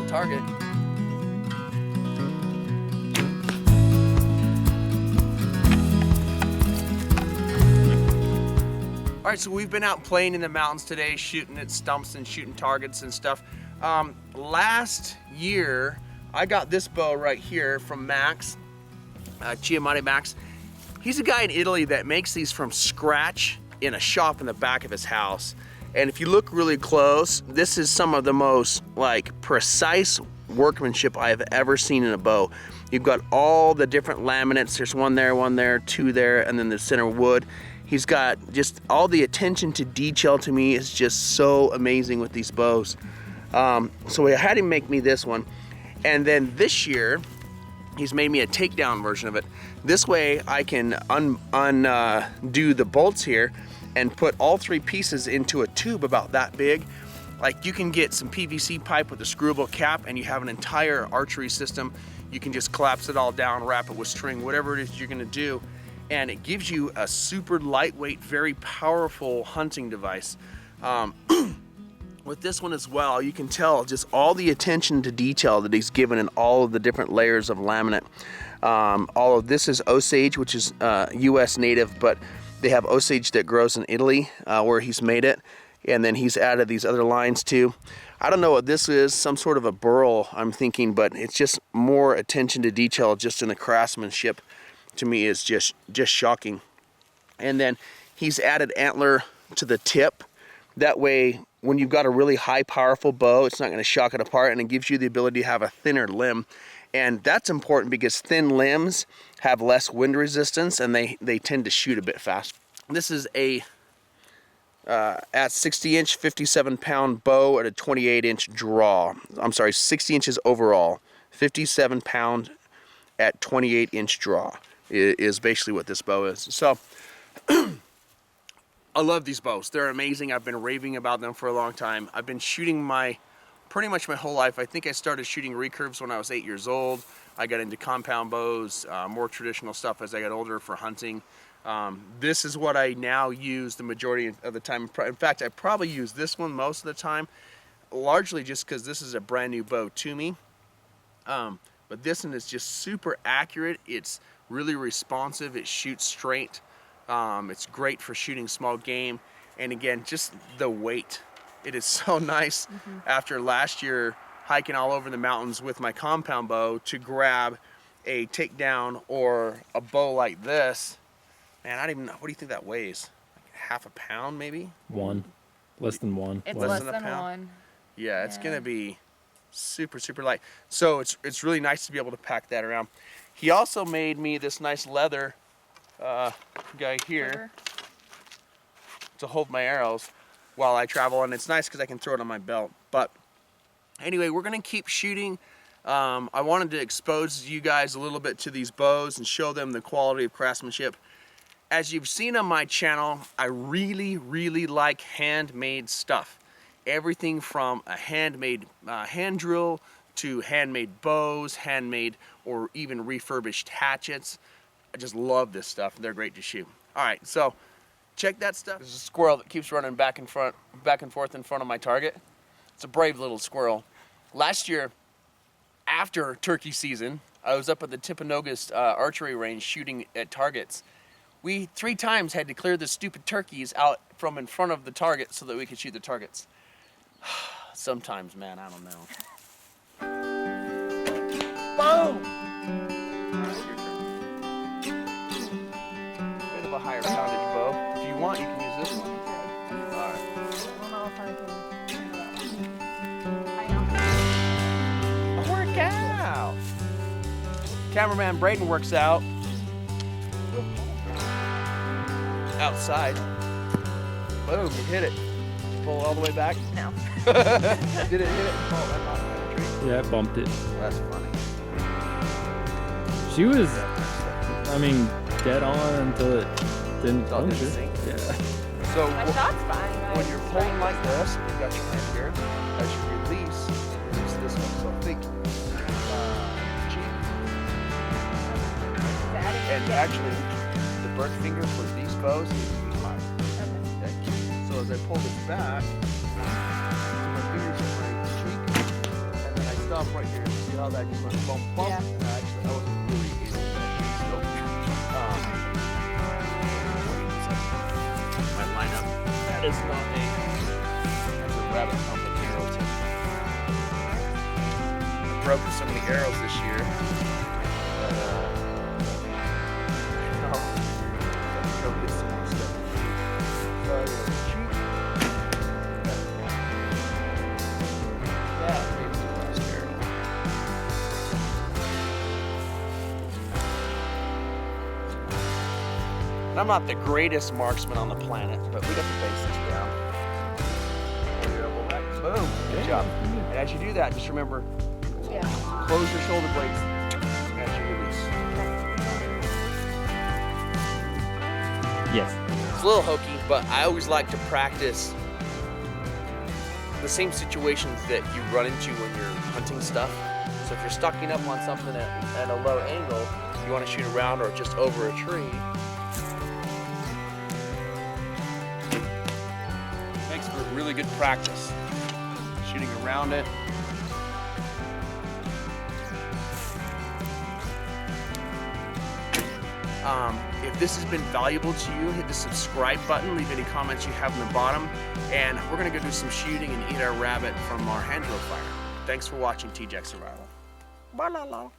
on target. All right, so we've been out playing in the mountains today, shooting at stumps and shooting targets and stuff. Last year, I got this bow right here from Max, Climinti Max. He's a guy in Italy that makes these from scratch in a shop in the back of his house. And if you look really close, this is some of the most like precise workmanship I have ever seen in a bow. You've got all the different laminates. There's one there, two there, and then the center wood. He's got just all the attention to detail. To me is just so amazing with these bows. So I had him make me this one. And then this year, he's made me a takedown version of it. This way I can undo the bolts here and put all three pieces into a tube about that big. Like you can get some PVC pipe with a screwable cap and you have an entire archery system. You can just collapse it all down, wrap it with string, whatever it is you're gonna do. And it gives you a super lightweight, very powerful hunting device. With this one as well, you can tell just all the attention to detail that he's given in all of the different layers of laminate. All of this is Osage, which is US native, but they have Osage that grows in Italy where he's made it. And then he's added these other lines too. I don't know what this is, some sort of a burl, I'm thinking, but it's just more attention to detail just in the craftsmanship. To me is just shocking. And then he's added antler to the tip. That way, when you've got a really high powerful bow, it's not gonna shock it apart, and it gives you the ability to have a thinner limb. And that's important because thin limbs have less wind resistance and they tend to shoot a bit faster. This is a at 60 inch, 57 pound bow at a 28 inch draw. I'm sorry, 60 inches overall, 57 pound at 28 inch draw is basically what this bow is. So I love these bows. They're amazing. I've been raving about them for a long time. I've been shooting pretty much my whole life. I think I started shooting recurves when I was 8 years old. I got into compound bows, more traditional stuff as I got older for hunting. This is what I now use the majority of the time. In fact, I probably use this one most of the time, largely just because this is a brand new bow to me. But this one is just super accurate. It's really responsive. It shoots straight. It's great for shooting small game. And again, just the weight. It is so nice after last year hiking all over the mountains with my compound bow to grab a takedown or a bow like this. Man, I don't even know. What do you think that weighs? Like half a pound, maybe? One. Less than one. It's less than a pound. one. Yeah, it's gonna be super, super light. So it's really nice to be able to pack that around. He also made me this nice leather guy here to hold my arrows while I travel, and it's nice because I can throw it on my belt. But anyway, we're gonna keep shooting. I wanted to expose you guys a little bit to these bows and show them the quality of craftsmanship. As you've seen on my channel, I really, really like handmade stuff. Everything from a handmade hand drill to handmade bows, handmade or even refurbished hatchets. I just love this stuff. They're great to shoot. All right, so check that stuff. There's a squirrel that keeps running back and forth in front of my target. It's a brave little squirrel. Last year, after turkey season, I was up at the Timpanogos archery range shooting at targets. We 3 times had to clear the stupid turkeys out from in front of the target so that we could shoot the targets. Sometimes, man, I don't know. Boom! Bit of a higher poundage bow. If you want, you can use this one. All right. I don't know if I can do that one. I know. Work out. Cameraman Braden works out outside. Boom, you hit it. Did you pull it all the way back? No. Did it hit it and fall that off the tree? Yeah, it bumped it. That's funny. She was, I mean, dead on until it didn't All puncture. didn't sink. Yeah. So My shot's fine. when you're pulling like this, you've got your hand here. As you release this one. So think cheek. And actually, the bird finger for these bows needs to be high. Okay. So as I pull this back, my fingers are my cheek, and then I stop off right here. See how that just went bump, bump? Yeah. Actually, that was really easy. So, might line up. That is not that's a rabbit pumping arrow tip. I broke so many arrows this year. But, go get some more stuff. That may be the last arrow. And I'm not the greatest marksman on the planet, but we got the basics down. Boom. Good job. And as you do that, just remember, Yeah. close your shoulder blades as you release. Yes. It's a little hokey, but I always like to practice the same situations that you run into when you're hunting stuff. So if you're stocking up on something at a low angle, you want to shoot around or just over a tree. Makes for really good practice. Shooting around it. If this has been valuable to you, hit the subscribe button, leave any comments you have in the bottom, and we're gonna go do some shooting and eat our rabbit from our hand drill fire. Thanks for watching TJack Survival. Bye, la, la.